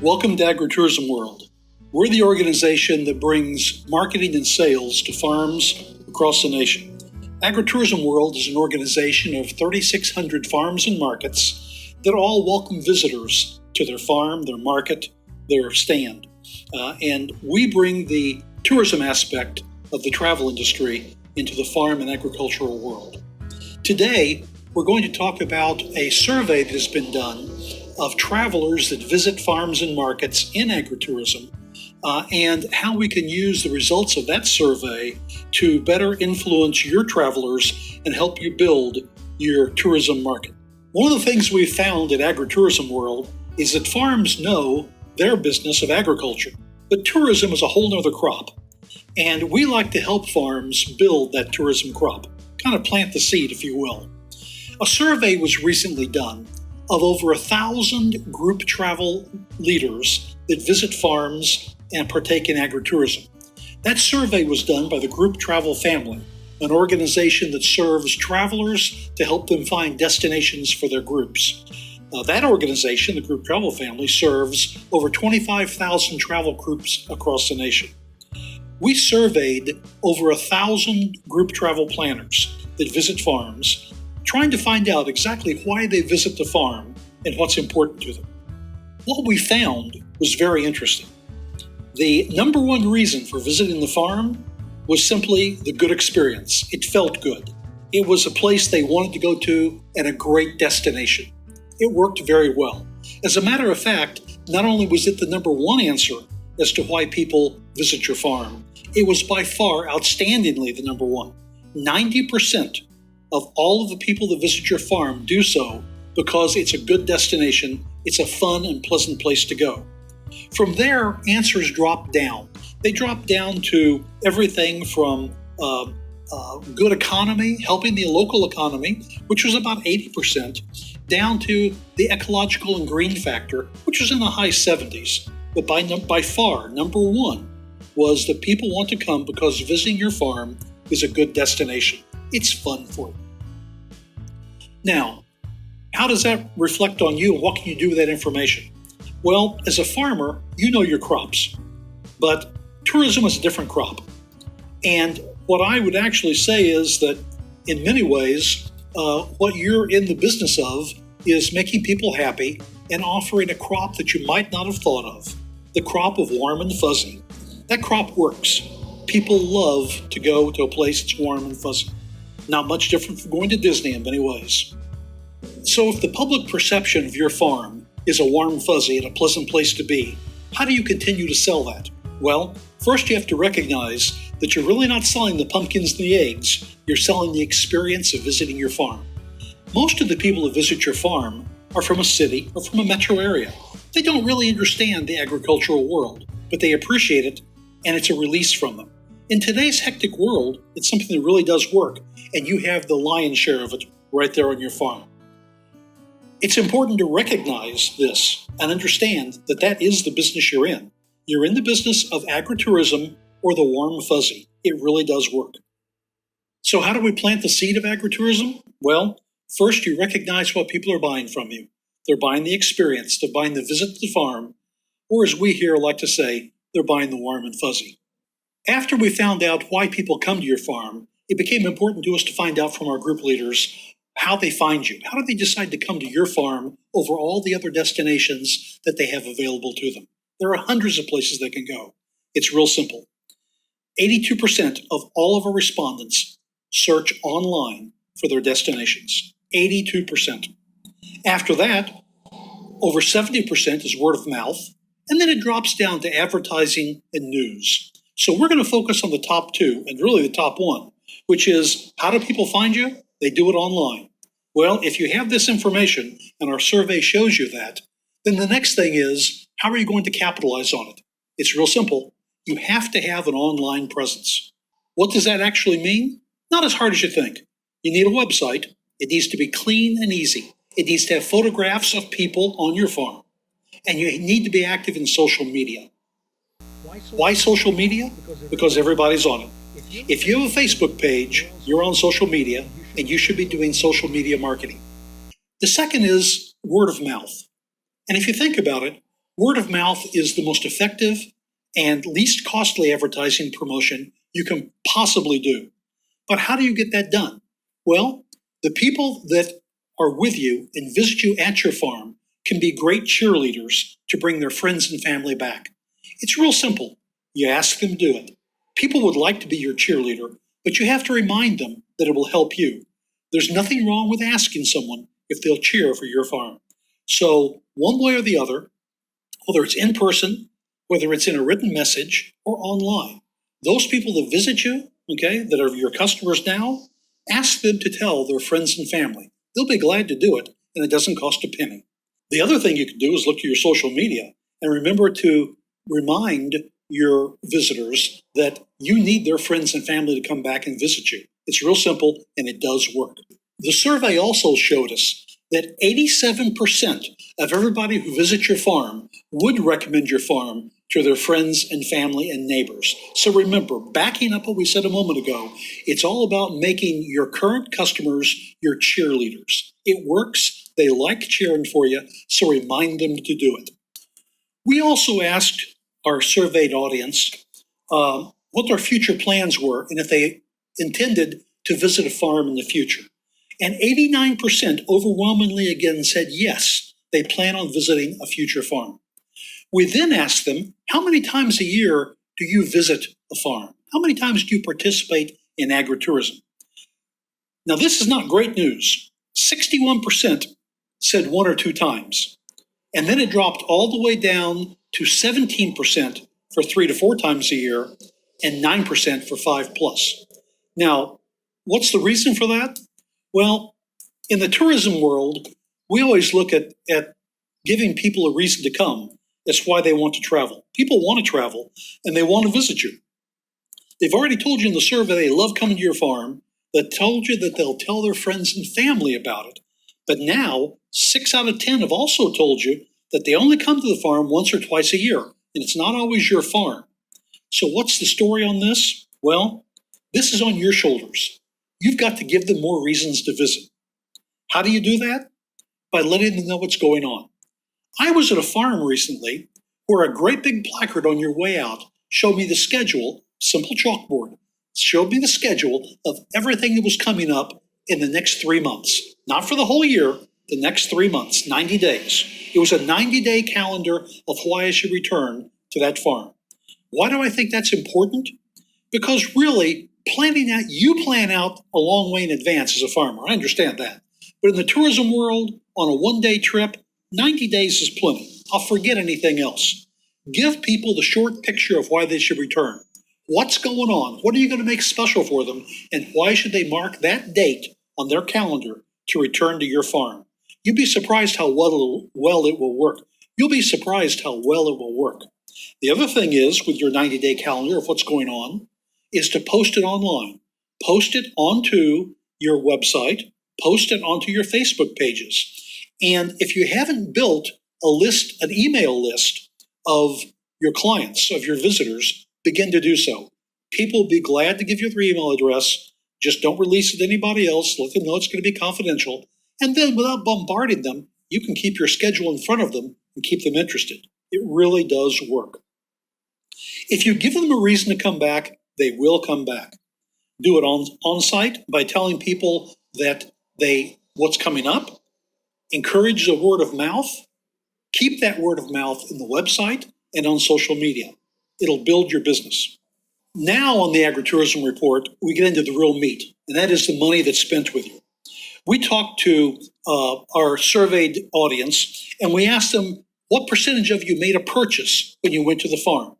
Welcome to AgritourismWorld. We're the organization that brings marketing and sales to farms across the nation. AgritourismWorld is an organization of 3,600 farms and markets that all welcome visitors to their farm, their market, their stand. And we bring the tourism aspect of the travel industry into the farm and agricultural world. Today, we're going to talk about a survey that has been done of travelers that visit farms and markets in agritourism, and how we can use the results of that survey to better influence your travelers and help you build your tourism market. One of the things we've found at AgritourismWorld is that farms know their business of agriculture, but tourism is a whole nother crop. And we like to help farms build that tourism crop, kind of plant the seed, if you will. A survey was recently done of over 1,000 group travel leaders that visit farms and partake in agritourism. That survey was done by the Group Travel Family, an organization that serves travelers to help them find destinations for their groups. That organization, the Group Travel Family, serves over 25,000 travel groups across the nation. We surveyed over 1,000 group travel planners that visit farms, trying to find out exactly why they visit the farm and what's important to them. What we found was very interesting. The number one reason for visiting the farm was simply the good experience. It felt good. It was a place they wanted to go to and a great destination. It worked very well. As a matter of fact, not only was it the number one answer as to why people visit your farm, it was by far outstandingly the number one. 90% of all of the people that visit your farm do so because it's a good destination, it's a fun and pleasant place to go. From there, answers drop down. They drop down to everything from good economy, helping the local economy, which was about 80%, down to the ecological and green factor, which was in the high 70s. But by far, number one was that people want to come because visiting your farm is a good destination. It's fun for them. Now, how does that reflect on you? What can you do with that information? Well, as a farmer, you know your crops, but tourism is a different crop. And what I would actually say is that in many ways, what you're in the business of is making people happy and offering a crop that you might not have thought of, the crop of warm and fuzzy. That crop works. People love to go to a place that's warm and fuzzy. Not much different from going to Disney in many ways. So if the public perception of your farm is a warm fuzzy and a pleasant place to be, how do you continue to sell that? Well, first you have to recognize that you're really not selling the pumpkins and the eggs, you're selling the experience of visiting your farm. Most of the people who visit your farm are from a city or from a metro area. They don't really understand the agricultural world, but they appreciate it, and it's a release from them. In today's hectic world, it's something that really does work, and you have the lion's share of it right there on your farm. It's important to recognize this and understand that that is the business you're in. You're in the business of agritourism or the warm fuzzy. It really does work. So how do we plant the seed of agritourism? Well, first you recognize what people are buying from you. They're buying the experience, they're buying the visit to the farm, or as we here like to say, they're buying the warm and fuzzy. After we found out why people come to your farm, it became important to us to find out from our group leaders how they find you. How do they decide to come to your farm over all the other destinations that they have available to them? There are hundreds of places they can go. It's real simple. 82% of all of our respondents search online for their destinations. 82%. After that, over 70% is word of mouth, and then it drops down to advertising and news. So we're going to focus on the top two, and really the top one, which is how do people find you? They do it online. Well, if you have this information, and our survey shows you that, then the next thing is, how are you going to capitalize on it? It's real simple. You have to have an online presence. What does that actually mean? Not as hard as you think. You need a website. It needs to be clean and easy. It needs to have photographs of people on your farm. And you need to be active in social media. Why social media? Because everybody's on it. If you have a Facebook page, you're on social media, and you should be doing social media marketing. The second is word of mouth. And if you think about it, Word of mouth is the most effective and least costly advertising promotion you can possibly do. But how do you get that done? Well, the people that are with you and visit you at your farm can be great cheerleaders to bring their friends and family back. It's real simple. You ask them to do it. People would like to be your cheerleader, but you have to remind them that it will help you. There's nothing wrong with asking someone if they'll cheer for your farm. So, one way or the other, whether it's in person, whether it's in a written message, or online, those people that visit you, that are your customers now, ask them to tell their friends and family. They'll be glad to do it, and it doesn't cost a penny. The other thing you can do is look at your social media and remember to remind your visitors that you need their friends and family to come back and visit you. It's real simple, and it does work. The survey also showed us that 87% of everybody who visits your farm would recommend your farm to their friends and family and neighbors. So remember, backing up what we said a moment ago, it's all about making your current customers your cheerleaders. It works. They like cheering for you, so remind them to do it. We also asked our surveyed audience what their future plans were and if they intended to visit a farm in the future. And 89% overwhelmingly again said yes, they plan on visiting a future farm. We then asked them, how many times a year do you visit a farm? How many times do you participate in agritourism? Now, this is not great news. 61% said 1 or 2 times. And then it dropped all the way down to 17% for 3 to 4 times a year and 9% for 5 plus. Now, what's the reason for that? Well, in the tourism world, we always look at giving people a reason to come. That's why they want to travel. People want to travel, and they want to visit you. They've already told you in the survey they love coming to your farm, that told you that they'll tell their friends and family about it. But now, 6 out of 10 have also told you that they only come to the farm once or twice a year, and it's not always your farm. So what's the story on this? Well, this is on your shoulders. You've got to give them more reasons to visit. How do you do that? By letting them know what's going on. I was at a farm recently where a great big placard on your way out showed me the schedule, simple chalkboard, showed me the schedule of everything that was coming up in the next 3 months. Not for the whole year, the next 3 months, 90 days. It was a 90-day calendar of why I should return to that farm. Why do I think that's important? Because really, you plan out a long way in advance as a farmer. I understand that. But in the tourism world, on a one-day trip, 90 days is plenty. I'll forget anything else. Give people the short picture of why they should return. What's going on? What are you going to make special for them? And why should they mark that date on their calendar to return to your farm? You'd be surprised how well it will work. You'll be surprised how well it will work. The other thing is, with your 90-day calendar of what's going on, is to post it online. Post it onto your website. Post it onto your Facebook pages. And if you haven't built an email list of your clients, of your visitors, begin to do so. People will be glad to give you their email address. Just don't release it to anybody else. Let them know it's going to be confidential. And then without bombarding them, you can keep your schedule in front of them and keep them interested. It really does work. If you give them a reason to come back, they will come back. Do it on site by telling people that what's coming up. Encourage the word of mouth. Keep that word of mouth in the website and on social media. It'll build your business. Now on the Agritourism Report, we get into the real meat, and that is the money that's spent with you. We talked to our surveyed audience, and we asked them, what percentage of you made a purchase when you went to the farm?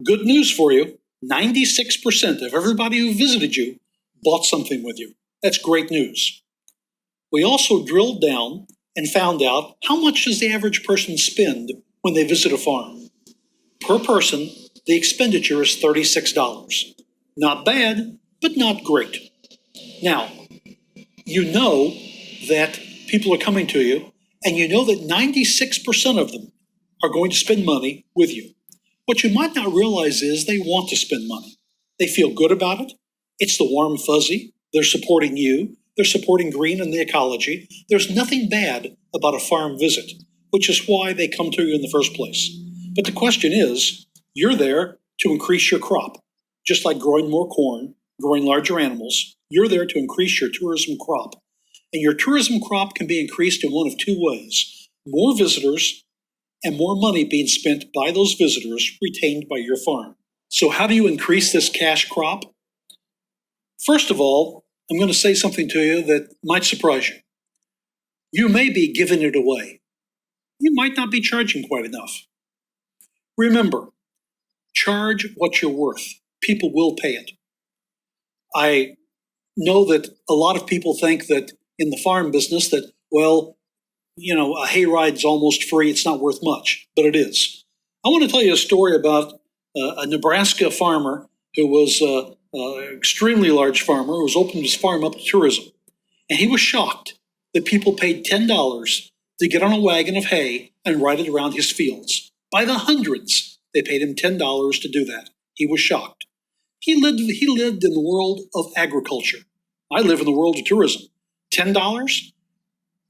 Good news for you, 96% of everybody who visited you bought something with you. That's great news. We also drilled down and found out how much does the average person spend when they visit a farm. Per person, the expenditure is $36. Not bad, but not great. Now, you know that people are coming to you, and you know that 96% of them are going to spend money with you. What you might not realize is they want to spend money. They feel good about it. It's the warm fuzzy. They're supporting you. They're supporting green and the ecology. There's nothing bad about a farm visit. which is why they come to you in the first place. But the question is, you're there to increase your crop. Just like growing more corn, growing larger animals, you're there to increase your tourism crop. And your tourism crop can be increased in one of two ways: more visitors and more money being spent by those visitors retained by your farm. So how do you increase this cash crop? First of all, I'm going to say something to you that might surprise you. You may be giving it away. You might not be charging quite enough. Remember, charge what you're worth. People will pay it. I know that a lot of people think that in the farm business that, well, a hayride's almost free, it's not worth much, but it is. I want to tell you a story about a Nebraska farmer who was an extremely large farmer who was opening his farm up to tourism. And he was shocked that people paid $10 to get on a wagon of hay and ride it around his fields. By the hundreds, they paid him $10 to do that. He was shocked. He lived in the world of agriculture. I live in the world of tourism. $10?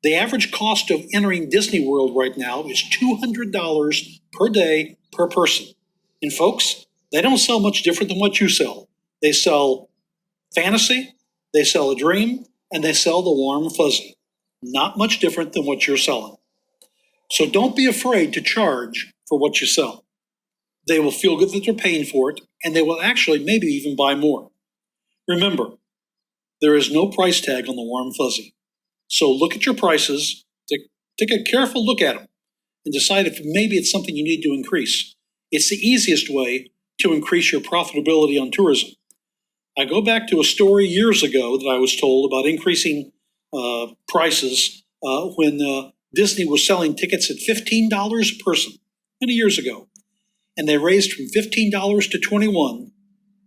The average cost of entering Disney World right now is $200 per day per person. And folks, they don't sell much different than what you sell. They sell fantasy, they sell a dream, and they sell the warm fuzzy. Not much different than what you're selling. So don't be afraid to charge for what you sell. They will feel good that they're paying for it, and they will actually maybe even buy more. Remember, there is no price tag on the warm fuzzy. So look at your prices, take a careful look at them, and decide if maybe it's something you need to increase. It's the easiest way to increase your profitability on tourism. I go back to a story years ago that I was told about increasing prices when Disney was selling tickets at $15 a person many years ago. And they raised from $15 to $21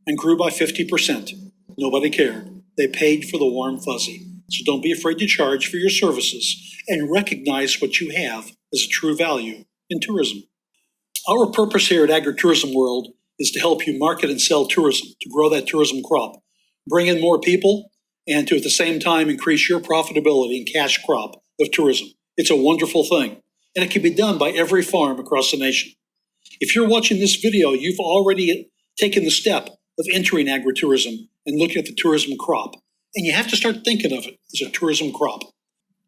and grew by 50%. Nobody cared. They paid for the warm fuzzy. So don't be afraid to charge for your services and recognize what you have as a true value in tourism. Our purpose here at AgritourismWorld is to help you market and sell tourism, to grow that tourism crop, bring in more people, and to at the same time increase your profitability and cash crop of tourism. It's a wonderful thing, and it can be done by every farm across the nation. If you're watching this video, you've already taken the step of entering agritourism and looking at the tourism crop, and you have to start thinking of it as a tourism crop.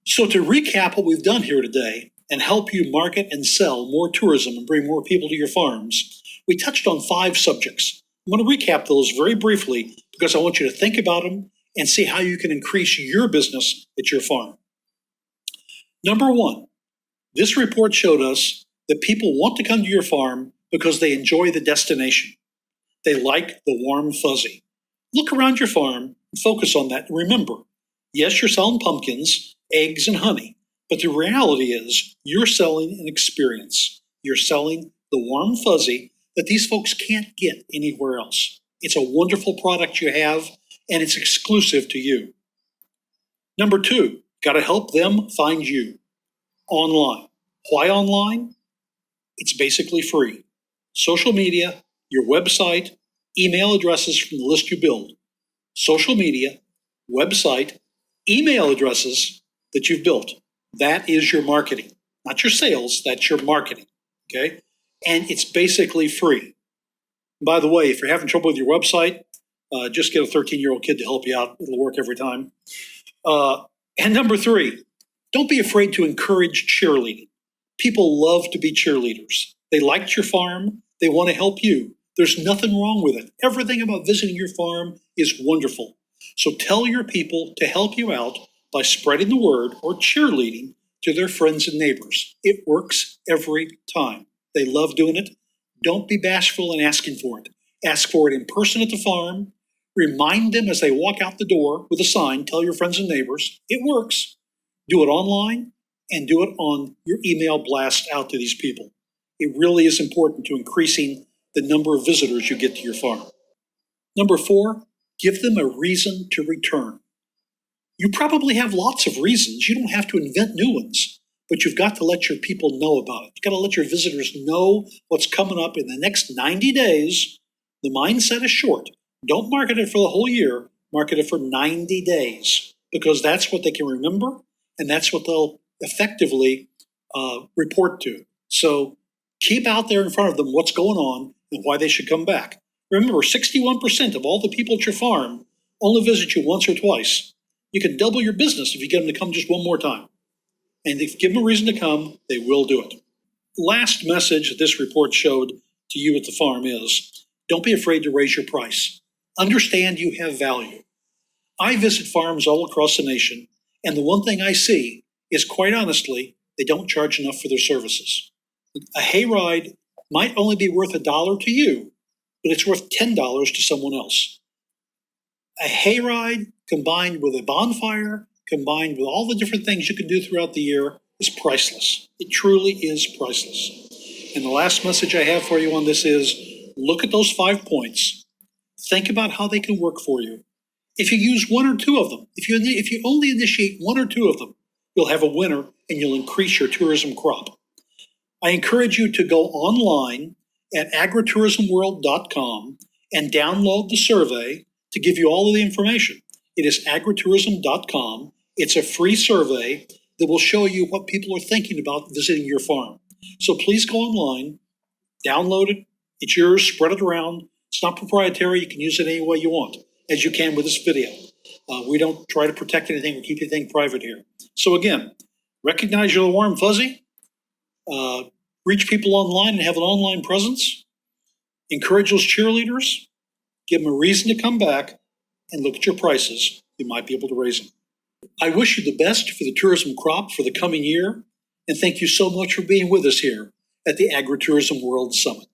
So to recap what we've done here today and help you market and sell more tourism and bring more people to your farms, we touched on 5 subjects. I'm going to recap those very briefly because I want you to think about them and see how you can increase your business at your farm. Number 1, this report showed us that people want to come to your farm because they enjoy the destination. They like the warm fuzzy. Look around your farm and focus on that. And remember, yes, you're selling pumpkins, eggs, and honey, but the reality is you're selling an experience. You're selling the warm fuzzy that these folks can't get anywhere else. It's a wonderful product you have, and it's exclusive to you. Number 2, got to help them find you online. Why online? It's basically free. Social media, your website, email addresses from the list you build. Social media, website, email addresses that you've built. That is your marketing. Not your sales, that's your marketing. Okay? And it's basically free. By the way, if you're having trouble with your website, just get a 13-year-old kid to help you out. It'll work every time. And number 3, don't be afraid to encourage cheerleading. People love to be cheerleaders. They liked your farm. They want to help you. There's nothing wrong with it. Everything about visiting your farm is wonderful. So tell your people to help you out by spreading the word or cheerleading to their friends and neighbors. It works every time. They love doing it. Don't be bashful in asking for it. Ask for it in person at the farm. Remind them as they walk out the door with a sign, tell your friends and neighbors. It works. Do it online and do it on your email blast out to these people. It really is important to increasing the number of visitors you get to your farm. Number 4, give them a reason to return. You probably have lots of reasons. You don't have to invent new ones, but you've got to let your people know about it. You've got to let your visitors know what's coming up in the next 90 days. The mindset is short. Don't market it for the whole year. Market it for 90 days because that's what they can remember and that's what they'll effectively report to. So keep out there in front of them what's going on and why they should come back. Remember, 61% of all the people at your farm only visit you once or twice. You can double your business if you get them to come just one more time. And if you give them a reason to come, they will do it. Last message that this report showed to you at the farm is, don't be afraid to raise your price. Understand you have value. I visit farms all across the nation, and the one thing I see is, quite honestly, they don't charge enough for their services. A hayride might only be worth $1 to you, but it's worth $10 to someone else. A hayride combined with a bonfire, combined with all the different things you can do throughout the year, is priceless. It truly is priceless. And the last message I have for you on this is, look at those 5 points. Think about how they can work for you. If you use one or two of them, if you only initiate one or two of them, you'll have a winner and you'll increase your tourism crop. I encourage you to go online at AgritourismWorld.com and download the survey to give you all of the information. It is agritourism.com. It's a free survey that will show you what people are thinking about visiting your farm. So please go online, download it. It's yours, spread it around. It's not proprietary. You can use it any way you want, as you can with this video. We don't try to protect anything or keep anything private here. So again, recognize you're the warm fuzzy. Reach people online and have an online presence. Encourage those cheerleaders. Give them a reason to come back and look at your prices. You might be able to raise them. I wish you the best for the tourism crop for the coming year, and thank you so much for being with us here at the AgriTourism World Summit.